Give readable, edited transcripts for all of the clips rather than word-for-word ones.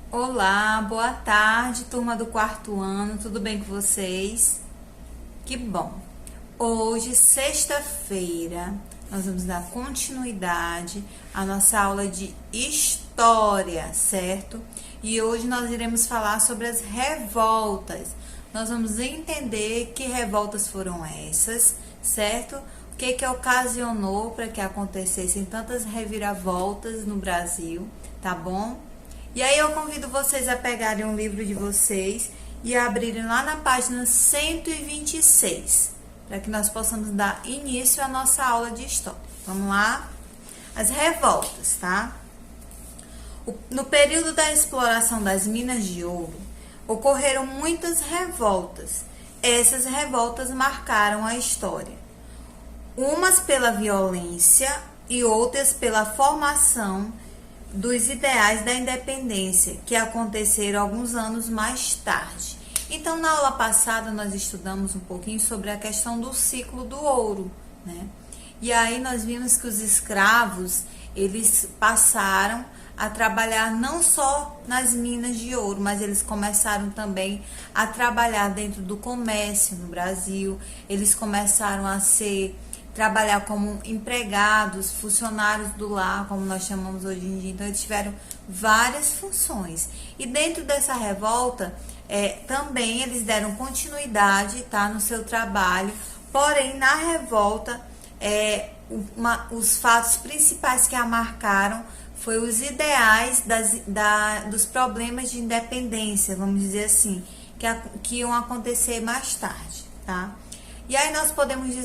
Olá, boa tarde, turma do quarto ano, tudo bem com vocês? Que bom! Hoje, sexta-feira, nós vamos dar continuidade à nossa aula de História, certo? E hoje nós iremos falar sobre as revoltas. Nós vamos entender que revoltas foram essas, certo? O que ocasionou para que acontecessem tantas reviravoltas no Brasil, tá bom? E aí eu convido vocês a pegarem um livro de vocês e abrirem lá na página 126, para que nós possamos dar início à nossa aula de história. Vamos lá? As revoltas, tá? No período da exploração das minas de ouro, ocorreram muitas revoltas. Essas revoltas marcaram a história. Umas pela violência e outras pela formação dos ideais da independência, que aconteceram alguns anos mais tarde. Então, na aula passada, nós estudamos um pouquinho sobre a questão do ciclo do ouro, né? E aí nós vimos que os escravos, eles passaram a trabalhar não só nas minas de ouro, mas eles começaram também a trabalhar dentro do comércio no Brasil, eles começaram a trabalhar como empregados, funcionários do lar, como nós chamamos hoje em dia. Então, eles tiveram várias funções. E dentro dessa revolta, também eles deram continuidade, tá, no seu trabalho. Porém, na revolta, os fatos principais que a marcaram foi os ideais dos problemas de independência, vamos dizer assim, que iam acontecer mais tarde, tá? E aí nós podemos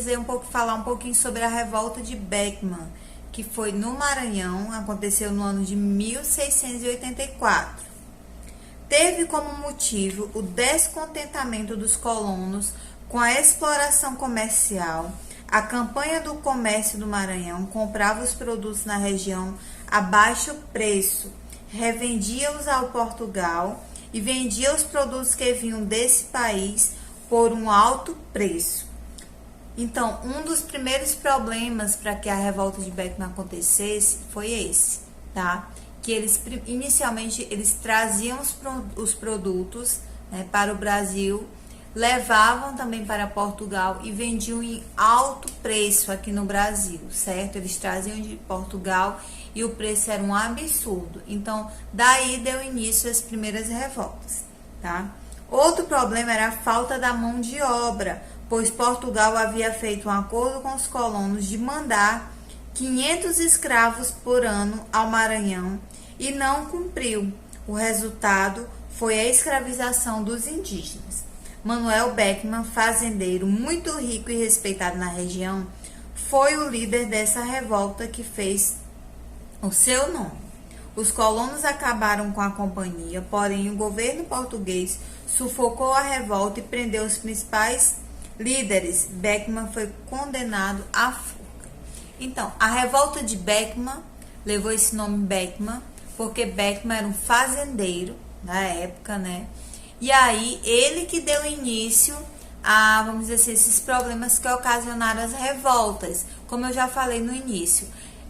falar um pouquinho sobre a revolta de Beckman, que foi no Maranhão, aconteceu no ano de 1684. Teve como motivo o descontentamento dos colonos com a exploração comercial. A campanha do comércio do Maranhão comprava os produtos na região a baixo preço, revendia-os ao Portugal e vendia os produtos que vinham desse país por um alto preço. Então, um dos primeiros problemas para que a revolta de Beckman acontecesse foi esse, tá? Que inicialmente eles traziam os produtos, né, para o Brasil, levavam também para Portugal e vendiam em alto preço aqui no Brasil, certo? Eles traziam de Portugal e o preço era um absurdo. Então, daí deu início às primeiras revoltas, tá? Outro problema era a falta da mão de obra, pois Portugal havia feito um acordo com os colonos de mandar 500 escravos por ano ao Maranhão e não cumpriu. O resultado foi a escravização dos indígenas. Manuel Beckman, fazendeiro muito rico e respeitado na região, foi o líder dessa revolta que fez o seu nome. Os colonos acabaram com a companhia, porém o governo português sufocou a revolta e prendeu os principais líderes. Beckman foi condenado à forca. Então, a revolta de Beckman levou esse nome Beckman, porque Beckman era um fazendeiro na época, né? E aí, ele que deu início a, vamos dizer assim, esses problemas que ocasionaram as revoltas, como eu já falei no início.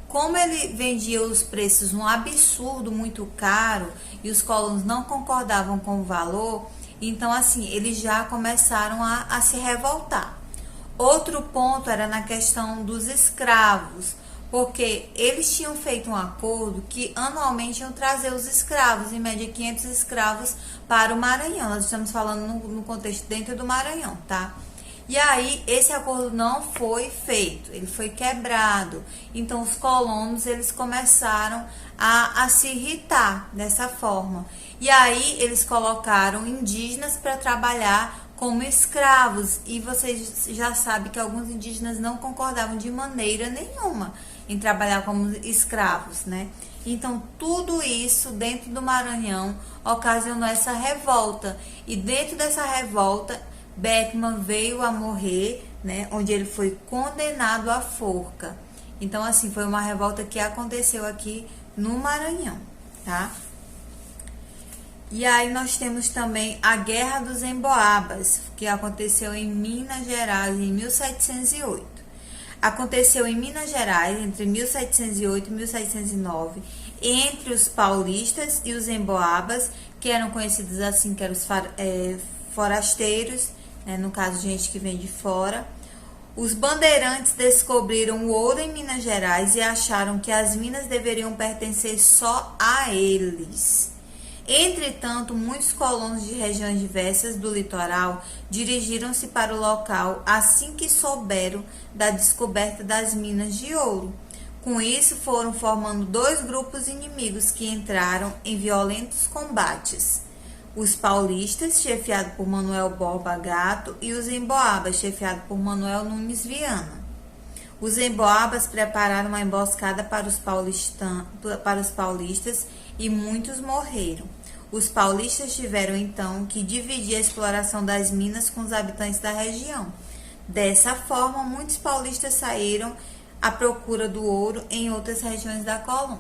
Como ele vendia os preços um absurdo, muito caro, e os colonos não concordavam com o valor, então, assim, eles já começaram a se revoltar. Outro ponto era na questão dos escravos, porque eles tinham feito um acordo que anualmente iam trazer os escravos, em média 500 escravos para o Maranhão. Nós estamos falando no contexto dentro do Maranhão, tá? E aí, esse acordo não foi feito, ele foi quebrado. Então, os colonos, eles começaram a se irritar dessa forma. E aí, eles colocaram indígenas para trabalhar como escravos. E vocês já sabem que alguns indígenas não concordavam de maneira nenhuma em trabalhar como escravos, né? Então, tudo isso dentro do Maranhão ocasionou essa revolta. E dentro dessa revolta, Beckman veio a morrer, né, onde ele foi condenado à forca. Então, assim, foi uma revolta que aconteceu aqui no Maranhão, tá? E aí nós temos também a Guerra dos Emboabas, que aconteceu em Minas Gerais em 1708. aconteceu em Minas Gerais entre 1708 e 1709, entre os paulistas e os emboabas, que eram conhecidos assim, que eram os forasteiros, né, no caso, gente que vem de fora. Os bandeirantes descobriram o ouro em Minas Gerais e acharam que as minas deveriam pertencer só a eles. Entretanto, muitos colonos de regiões diversas do litoral dirigiram-se para o local assim que souberam da descoberta das minas de ouro. Com isso, foram formando dois grupos inimigos que entraram em violentos combates. Os paulistas, chefiados por Manuel Borba Gato, e os emboabas, chefiados por Manuel Nunes Viana. Os emboabas prepararam uma emboscada para os paulistas e muitos morreram. Os paulistas tiveram então que dividir a exploração das minas com os habitantes da região. Dessa forma, muitos paulistas saíram à procura do ouro em outras regiões da colônia.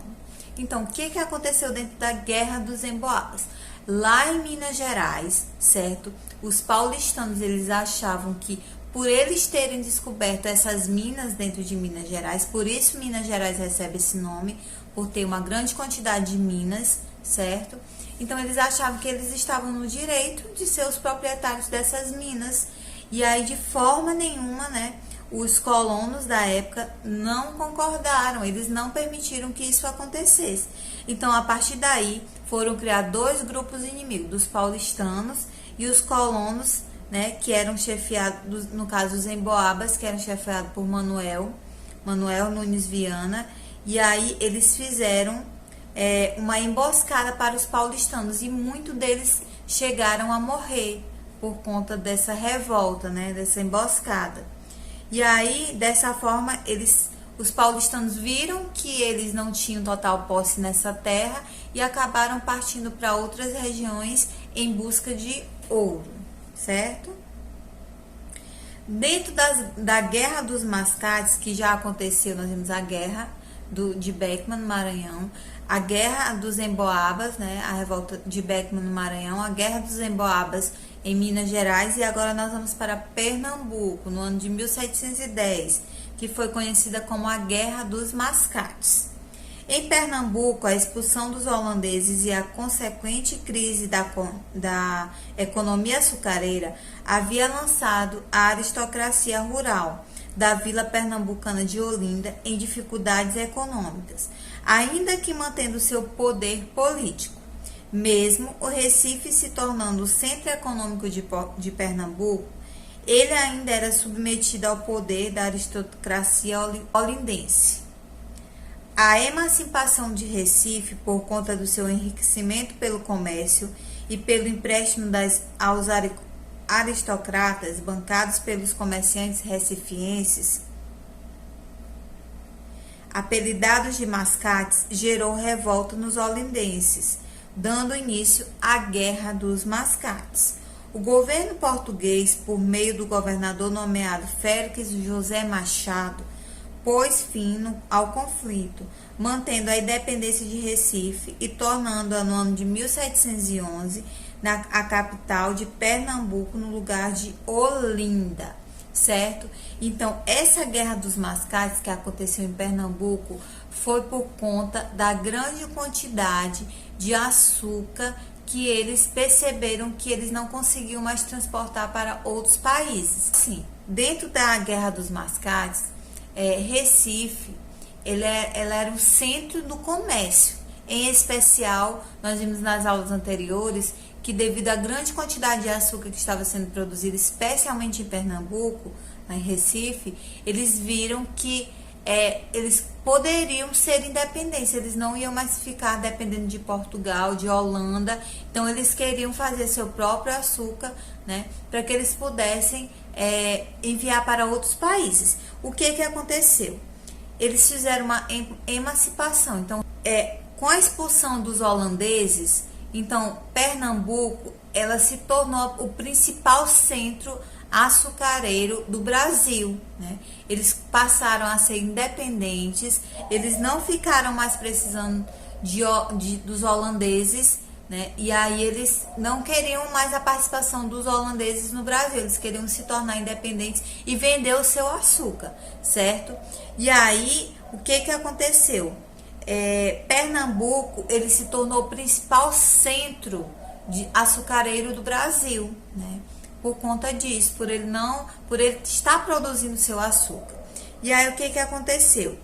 Então, o que aconteceu dentro da Guerra dos Emboabas? Lá em Minas Gerais, certo? Os paulistanos, eles achavam que por eles terem descoberto essas minas dentro de Minas Gerais, por isso Minas Gerais recebe esse nome, por ter uma grande quantidade de minas, certo? Então, eles achavam que eles estavam no direito de ser os proprietários dessas minas. E aí, de forma nenhuma, né, os colonos da época não concordaram, eles não permitiram que isso acontecesse. Então, a partir daí, foram criados dois grupos inimigos, dos paulistanos e os colonos, né, que eram chefiados, no caso, os emboabas, que eram chefiados por Manuel Nunes Viana. E aí, eles fizeram uma emboscada para os paulistanos e muitos deles chegaram a morrer por conta dessa revolta, né, dessa emboscada. E aí, dessa forma, os paulistanos viram que eles não tinham total posse nessa terra e acabaram partindo para outras regiões em busca de ouro, certo? Dentro da Guerra dos Mascates, que já aconteceu, nós vimos a Guerra de Beckman no Maranhão, a Guerra dos Emboabas, né, a revolta de Beckman no Maranhão, a Guerra dos Emboabas em Minas Gerais, e agora nós vamos para Pernambuco, no ano de 1710, que foi conhecida como a Guerra dos Mascates. Em Pernambuco, a expulsão dos holandeses e a consequente crise da economia açucareira havia lançado a aristocracia rural da vila pernambucana de Olinda em dificuldades econômicas, ainda que mantendo seu poder político. Mesmo o Recife se tornando o centro econômico de Pernambuco, ele ainda era submetido ao poder da aristocracia olindense. A emancipação de Recife, por conta do seu enriquecimento pelo comércio e pelo empréstimo aos aristocratas bancados pelos comerciantes recifienses, apelidados de mascates, gerou revolta nos olindenses, dando início à Guerra dos Mascates. O governo português, por meio do governador nomeado Félix José Machado, pôs fim ao conflito, mantendo a independência de Recife e tornando-a no ano de 1711 a capital de Pernambuco no lugar de Olinda, certo? Então, essa Guerra dos Mascates que aconteceu em Pernambuco foi por conta da grande quantidade de açúcar que eles perceberam que eles não conseguiam mais transportar para outros países. Sim, dentro da Guerra dos Mascates, Recife, ela era o centro do comércio. Em especial, nós vimos nas aulas anteriores que devido à grande quantidade de açúcar que estava sendo produzida, especialmente em Pernambuco, em Recife, eles viram que eles poderiam ser independentes, eles não iam mais ficar dependendo de Portugal, de Holanda. Então eles queriam fazer seu próprio açúcar, né, para que eles pudessem enviar para outros países. O que aconteceu? Eles fizeram uma emancipação. Então, com a expulsão dos holandeses, então Pernambuco ela se tornou o principal centro açucareiro do Brasil, né? Eles passaram a ser independentes, eles não ficaram mais precisando dos holandeses, né? E aí eles não queriam mais a participação dos holandeses no Brasil, eles queriam se tornar independentes e vender o seu açúcar, certo? E aí, o que aconteceu? Pernambuco, ele se tornou o principal centro de açucareiro do Brasil, né? Por conta disso, por ele estar produzindo seu açúcar. E aí, o que aconteceu?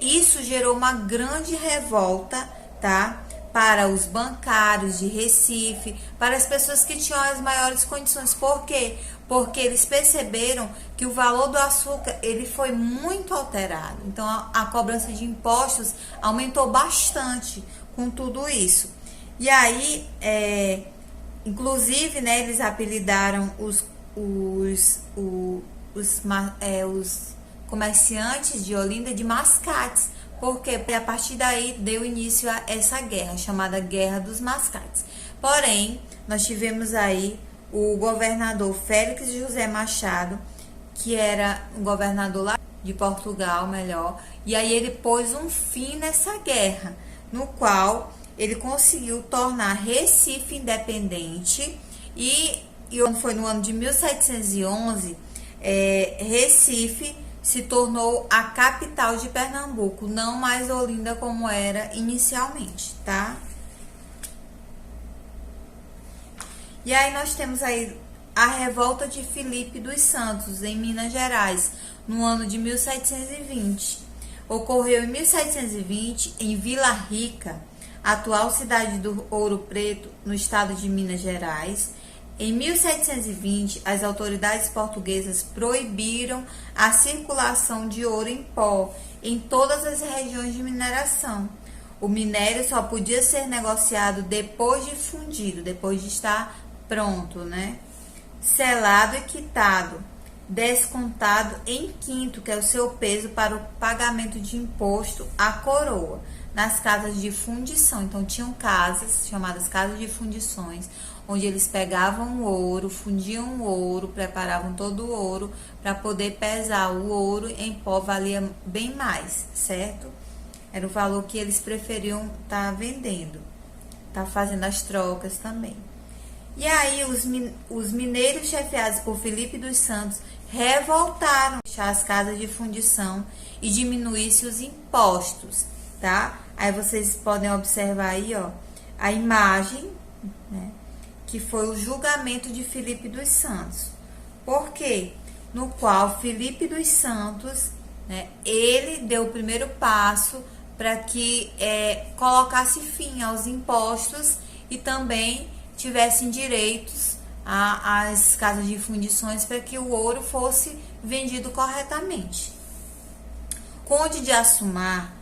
Isso gerou uma grande revolta, tá? Para os bancários de Recife, para as pessoas que tinham as maiores condições. Por quê? Porque eles perceberam que o valor do açúcar ele foi muito alterado. Então, a cobrança de impostos aumentou bastante com tudo isso. E aí, inclusive, né, eles apelidaram os comerciantes de Olinda de mascates, porque a partir daí deu início a essa guerra, chamada Guerra dos Mascates. Porém, nós tivemos aí o governador Félix José Machado, que era um governador lá de Portugal, melhor, e aí ele pôs um fim nessa guerra, no qual ele conseguiu tornar Recife independente e foi no ano de 1711, Recife se tornou a capital de Pernambuco, não mais Olinda como era inicialmente, tá? E aí nós temos aí a revolta de Filipe dos Santos, em Minas Gerais, no ano de 1720. Ocorreu em 1720 em Vila Rica, atual cidade do Ouro Preto, no estado de Minas Gerais. Em 1720, as autoridades portuguesas proibiram a circulação de ouro em pó em todas as regiões de mineração. O minério só podia ser negociado depois de fundido, depois de estar pronto, né? Selado e quitado, descontado em quinto, que é o seu peso, para o pagamento de imposto à coroa, nas casas de fundição. Então, tinham casas, chamadas casas de fundições, onde eles pegavam o ouro, fundiam o ouro, preparavam todo o ouro para poder pesar. O ouro em pó valia bem mais, certo? Era o valor que eles preferiam estar vendendo, tá fazendo as trocas também. E aí os mineiros chefiados por Filipe dos Santos revoltaram as casas de fundição e diminuísse os impostos, tá? Aí vocês podem observar aí, ó, a imagem, né, que foi o julgamento de Filipe dos Santos. Por quê? No qual Filipe dos Santos, né, ele deu o primeiro passo para que colocasse fim aos impostos e também tivessem direitos às casas de fundições para que o ouro fosse vendido corretamente. Conde de Assumar,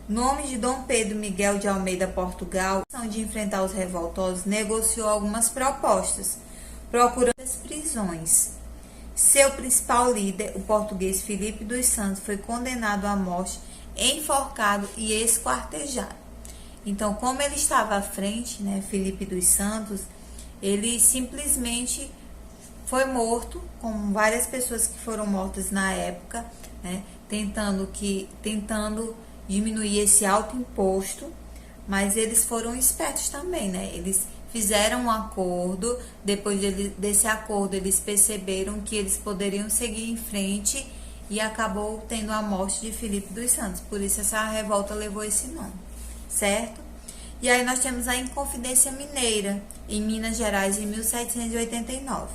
nome de Dom Pedro Miguel de Almeida, Portugal, de enfrentar os revoltosos, negociou algumas propostas, procurando as prisões. Seu principal líder, o português Filipe dos Santos, foi condenado à morte, enforcado e esquartejado. Então, como ele estava à frente, né, Filipe dos Santos, ele simplesmente foi morto, como várias pessoas que foram mortas na época, né, tentando diminuir esse alto imposto, mas eles foram espertos também, né? Eles fizeram um acordo, depois desse acordo eles perceberam que eles poderiam seguir em frente e acabou tendo a morte de Filipe dos Santos, por isso essa revolta levou esse nome, certo? E aí nós temos a Inconfidência Mineira, em Minas Gerais, em 1789.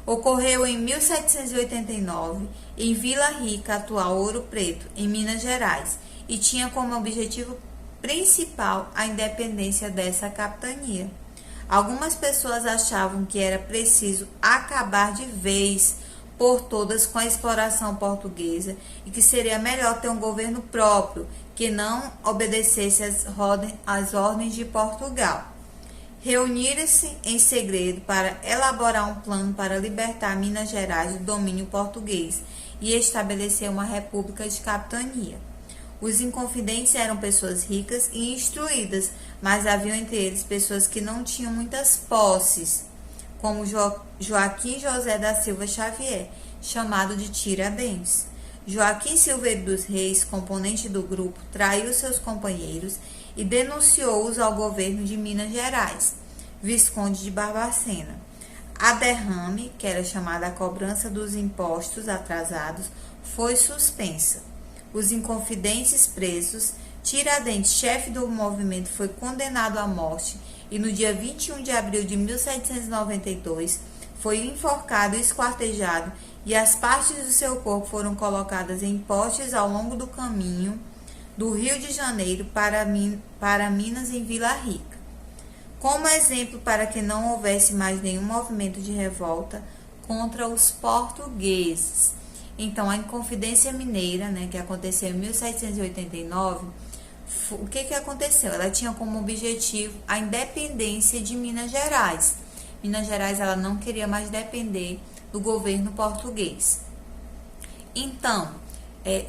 Ocorreu em 1789, em Vila Rica, atual Ouro Preto, em Minas Gerais, e tinha como objetivo principal a independência dessa capitania. Algumas pessoas achavam que era preciso acabar de vez por todas com a exploração portuguesa e que seria melhor ter um governo próprio que não obedecesse às ordens de Portugal. Reuniram-se em segredo para elaborar um plano para libertar Minas Gerais do domínio português e estabelecer uma república de capitania. Os inconfidentes eram pessoas ricas e instruídas, mas haviam entre eles pessoas que não tinham muitas posses, como Joaquim José da Silva Xavier, chamado de Tiradentes. Joaquim Silveiro dos Reis, componente do grupo, traiu seus companheiros e denunciou-os ao governo de Minas Gerais, Visconde de Barbacena. A derrame, que era chamada a cobrança dos impostos atrasados, foi suspensa. Os inconfidentes presos, Tiradentes, chefe do movimento, foi condenado à morte e no dia 21 de abril de 1792 foi enforcado e esquartejado e as partes do seu corpo foram colocadas em postes ao longo do caminho do Rio de Janeiro para Minas em Vila Rica. Como exemplo para que não houvesse mais nenhum movimento de revolta contra os portugueses. Então, a Inconfidência Mineira, né, que aconteceu em 1789, o que aconteceu? Ela tinha como objetivo a independência de Minas Gerais. Minas Gerais ela não queria mais depender do governo português. Então,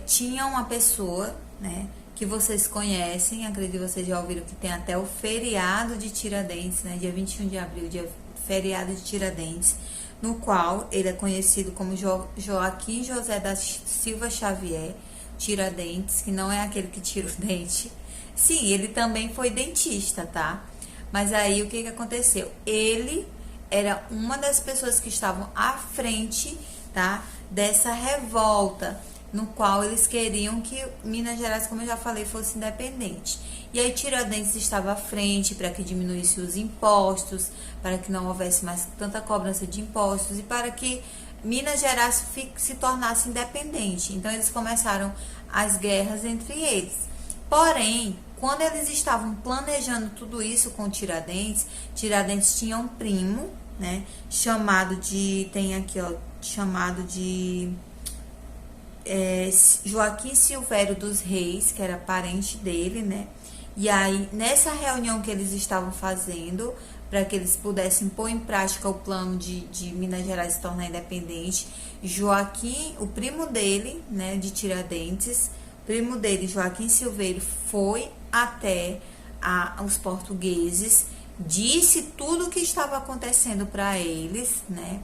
tinha uma pessoa, né, que vocês conhecem, acredito que vocês já ouviram que tem até o feriado de Tiradentes, né, dia 21 de abril, dia feriado de Tiradentes, no qual ele é conhecido como Joaquim José da Silva Xavier Tiradentes, que não é aquele que tira o dente. Sim, ele também foi dentista, tá? Mas aí o que aconteceu? Ele era uma das pessoas que estavam à frente, tá, dessa revolta, no qual eles queriam que Minas Gerais, como eu já falei, fosse independente. E aí Tiradentes estava à frente para que diminuísse os impostos, para que não houvesse mais tanta cobrança de impostos e para que Minas Gerais se tornasse independente. Então eles começaram as guerras entre eles. Porém, quando eles estavam planejando tudo isso com Tiradentes, Tiradentes tinha um primo, né, chamado de Joaquim Silvério dos Reis, que era parente dele, né? E aí, nessa reunião que eles estavam fazendo, para que eles pudessem pôr em prática o plano de Minas Gerais se tornar independente, Joaquim, o primo dele, né, de Tiradentes, primo dele, Joaquim Silveiro, foi até os portugueses, disse tudo o que estava acontecendo para eles, né?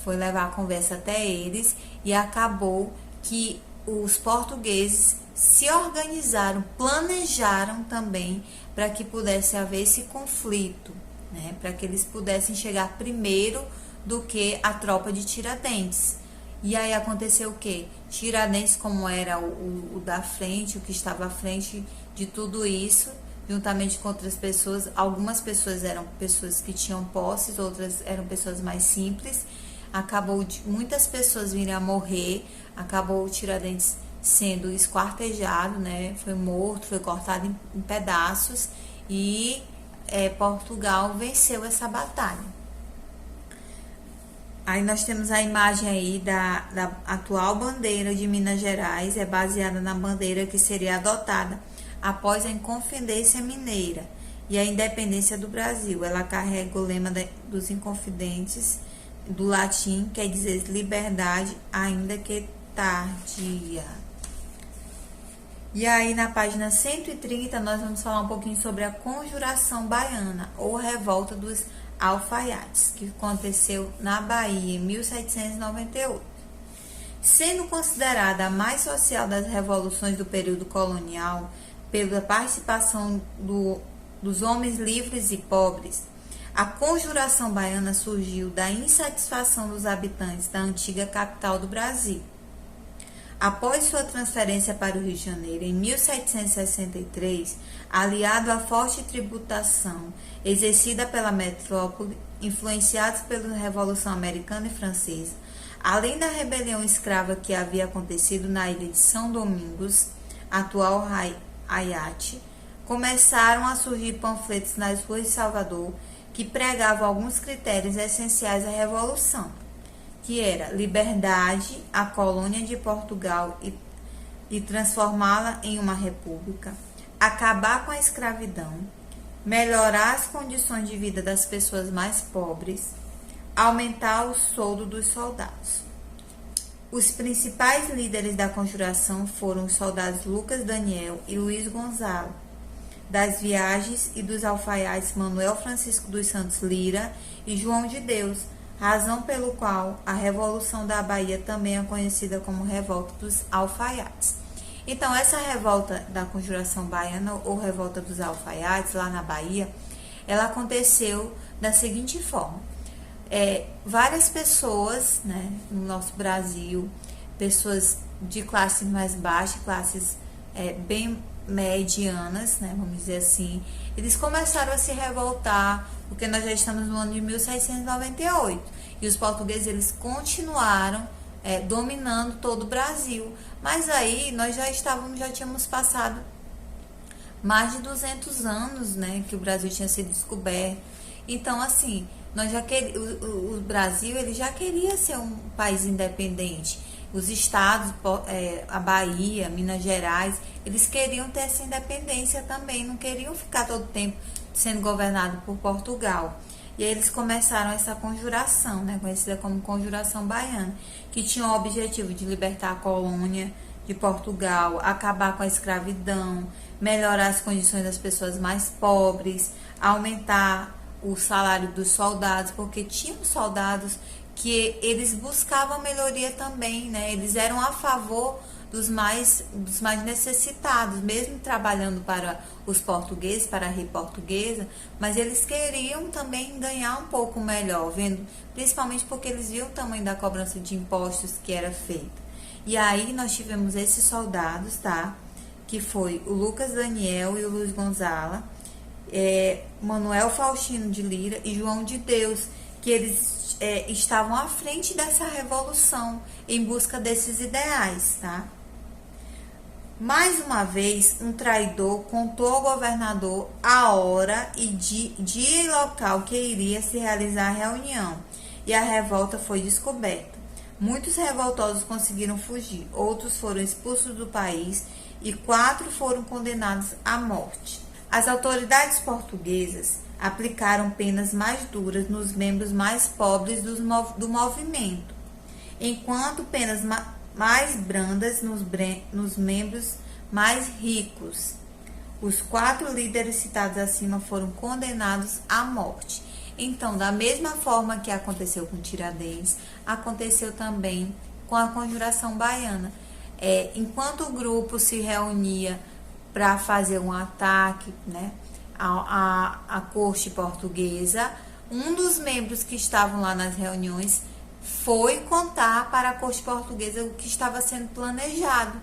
Foi levar a conversa até eles e acabou que os portugueses se organizaram, planejaram também para que pudesse haver esse conflito, né? Para que eles pudessem chegar primeiro do que a tropa de Tiradentes. E aí aconteceu o quê? Tiradentes, como era o da frente, o que estava à frente de tudo isso, juntamente com outras pessoas, algumas pessoas eram pessoas que tinham posses, outras eram pessoas mais simples, acabou muitas pessoas virem a morrer, acabou o Tiradentes sendo esquartejado, né? Foi morto, foi cortado em pedaços e Portugal venceu essa batalha. Aí nós temos a imagem aí da atual bandeira de Minas Gerais, é baseada na bandeira que seria adotada após a Inconfidência Mineira e a independência do Brasil. Ela carrega o lema dos Inconfidentes, do latim, quer dizer liberdade, ainda que tardia. E aí na página 130 nós vamos falar um pouquinho sobre a Conjuração Baiana, ou Revolta dos Alfaiates, que aconteceu na Bahia em 1798. Sendo considerada a mais social das revoluções do período colonial, pela participação dos homens livres e pobres, a Conjuração Baiana surgiu da insatisfação dos habitantes da antiga capital do Brasil. Após sua transferência para o Rio de Janeiro, em 1763, aliado à forte tributação exercida pela metrópole, influenciados pela Revolução Americana e Francesa, além da rebelião escrava que havia acontecido na ilha de São Domingos, atual Ayate, começaram a surgir panfletos nas ruas de Salvador que pregavam alguns critérios essenciais à Revolução, que era liberdade, a colônia de Portugal e transformá-la em uma república, acabar com a escravidão, melhorar as condições de vida das pessoas mais pobres, aumentar o soldo dos soldados. Os principais líderes da Conjuração foram os soldados Lucas Daniel e Luiz Gonzalo, das viagens e dos alfaiates Manuel Francisco dos Santos Lira e João de Deus, razão pelo qual a Revolução da Bahia também é conhecida como Revolta dos Alfaiates. Então, essa revolta da Conjuração Baiana, ou Revolta dos Alfaiates, lá na Bahia, ela aconteceu da seguinte forma. Várias pessoas, né, no nosso Brasil, pessoas de classes mais baixas, classes bem medianas, né, vamos dizer assim, eles começaram a se revoltar, porque nós já estamos no ano de 1698, e os portugueses eles continuaram dominando todo o Brasil, mas aí nós já tínhamos passado mais de 200 anos, né, que o Brasil tinha sido descoberto. Então, assim, o Brasil ele já queria ser um país independente. Os estados, a Bahia, Minas Gerais, eles queriam ter essa independência também, não queriam ficar todo o tempo sendo governado por Portugal. E aí eles começaram essa conjuração, né, conhecida como Conjuração Baiana, que tinha o objetivo de libertar a colônia de Portugal, acabar com a escravidão, melhorar as condições das pessoas mais pobres, aumentar o salário dos soldados, porque tinham soldados que eles buscavam melhoria também, né? Eles eram a favor dos mais necessitados, mesmo trabalhando para os portugueses, para a rei portuguesa, mas eles queriam também ganhar um pouco melhor, principalmente porque eles viam o tamanho da cobrança de impostos que era feita. E aí nós tivemos esses soldados, tá? Que foi o Lucas Daniel e o Luiz Gonzaga, Manuel Faustino de Lira e João de Deus, que eles estavam à frente dessa revolução em busca desses ideais, tá? Mais uma vez, um traidor contou ao governador a hora e dia e local que iria se realizar a reunião, e a revolta foi descoberta. Muitos revoltosos conseguiram fugir, outros foram expulsos do país e 4 foram condenados à morte. As autoridades portuguesas aplicaram penas mais duras nos membros mais pobres do movimento, enquanto penas mais brandas nos membros mais ricos. Os 4 líderes citados acima foram condenados à morte. Então, da mesma forma que aconteceu com Tiradentes, aconteceu também com a Conjuração Baiana. Enquanto o grupo se reunia para fazer um ataque, né, à corte portuguesa, um dos membros que estavam lá nas reuniões foi contar para a corte portuguesa o que estava sendo planejado.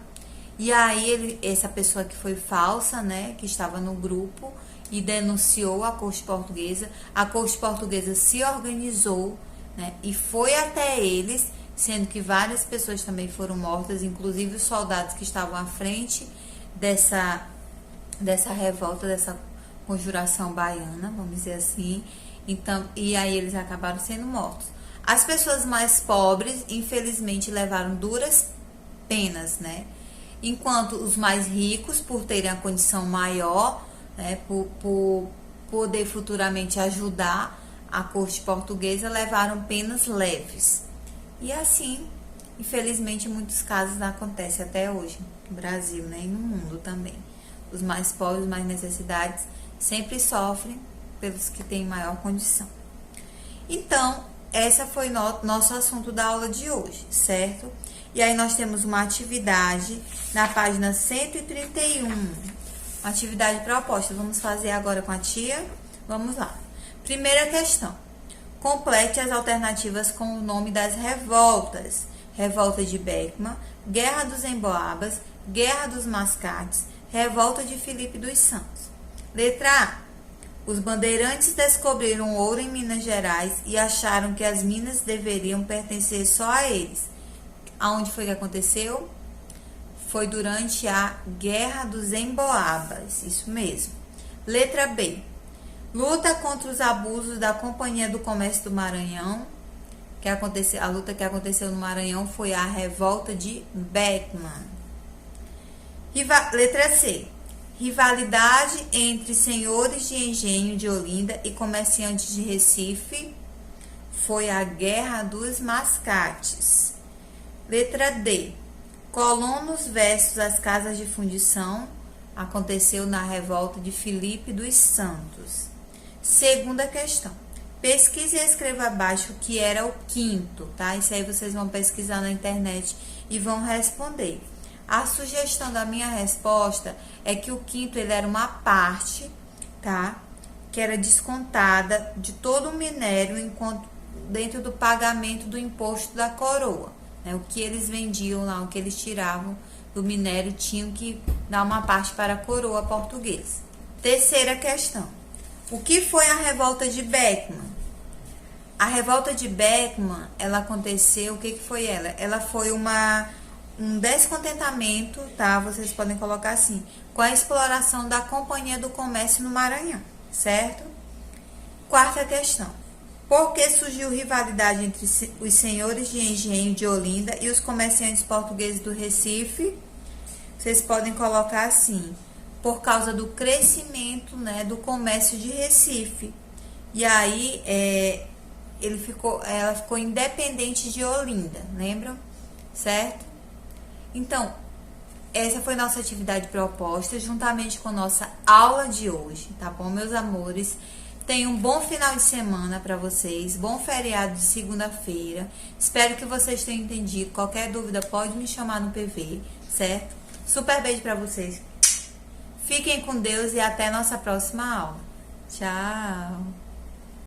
E aí essa pessoa que foi falsa, né, que estava no grupo e denunciou a corte portuguesa se organizou, né, e foi até eles, sendo que várias pessoas também foram mortas, inclusive os soldados que estavam à frente dessa revolta, dessa conjuração baiana, vamos dizer assim. Então, e aí eles acabaram sendo mortos. As pessoas mais pobres, infelizmente, levaram duras penas, né? Enquanto os mais ricos, por terem a condição maior, né, por poder futuramente ajudar a corte portuguesa, levaram penas leves. E assim, infelizmente, em muitos casos acontece até hoje no Brasil, né, e no mundo também. Os mais pobres, os mais necessitados, sempre sofrem pelos que têm maior condição. Então, essa foi nosso assunto da aula de hoje, certo? E aí nós temos uma atividade na página 131. Uma atividade proposta. Vamos fazer agora com a tia? Vamos lá. Primeira questão. Complete as alternativas com o nome das revoltas. Revolta de Beckman, Guerra dos Emboabas, Guerra dos Mascates, Revolta de Filipe dos Santos. Letra A. Os bandeirantes descobriram ouro em Minas Gerais e acharam que as minas deveriam pertencer só a eles. Aonde foi que aconteceu? Foi durante a Guerra dos Emboabas, isso mesmo. Letra B. Luta contra os abusos da Companhia do Comércio do Maranhão. A luta que aconteceu no Maranhão foi a Revolta de Beckman. Letra C. Rivalidade entre senhores de engenho de Olinda e comerciantes de Recife foi a Guerra dos Mascates. Letra D. Colonos versus as casas de fundição aconteceu na Revolta de Filipe dos Santos. Segunda questão. Pesquise e escreva abaixo o que era o quinto, tá? Isso aí vocês vão pesquisar na internet e vão responder. A sugestão da minha resposta é que o quinto ele era uma parte, tá? Que era descontada de todo o minério enquanto dentro do pagamento do imposto da coroa, né? O que eles vendiam lá, o que eles tiravam do minério, tinham que dar uma parte para a coroa portuguesa. Terceira questão. O que foi a revolta de Beckman? A revolta de Beckman, ela aconteceu, o que foi ela? Ela foi um descontentamento, tá? Vocês podem colocar assim, com a exploração da Companhia do Comércio no Maranhão, certo? Quarta questão. Por que surgiu rivalidade entre os senhores de engenho de Olinda e os comerciantes portugueses do Recife? Vocês podem colocar assim, por causa do crescimento, né, do comércio de Recife. E aí, ela ficou independente de Olinda, lembram? Certo? Então, essa foi nossa atividade proposta, juntamente com nossa aula de hoje, tá bom, meus amores? Tenham um bom final de semana para vocês, bom feriado de segunda-feira. Espero que vocês tenham entendido. Qualquer dúvida pode me chamar no PV, certo? Super beijo para vocês. Fiquem com Deus e até nossa próxima aula. Tchau!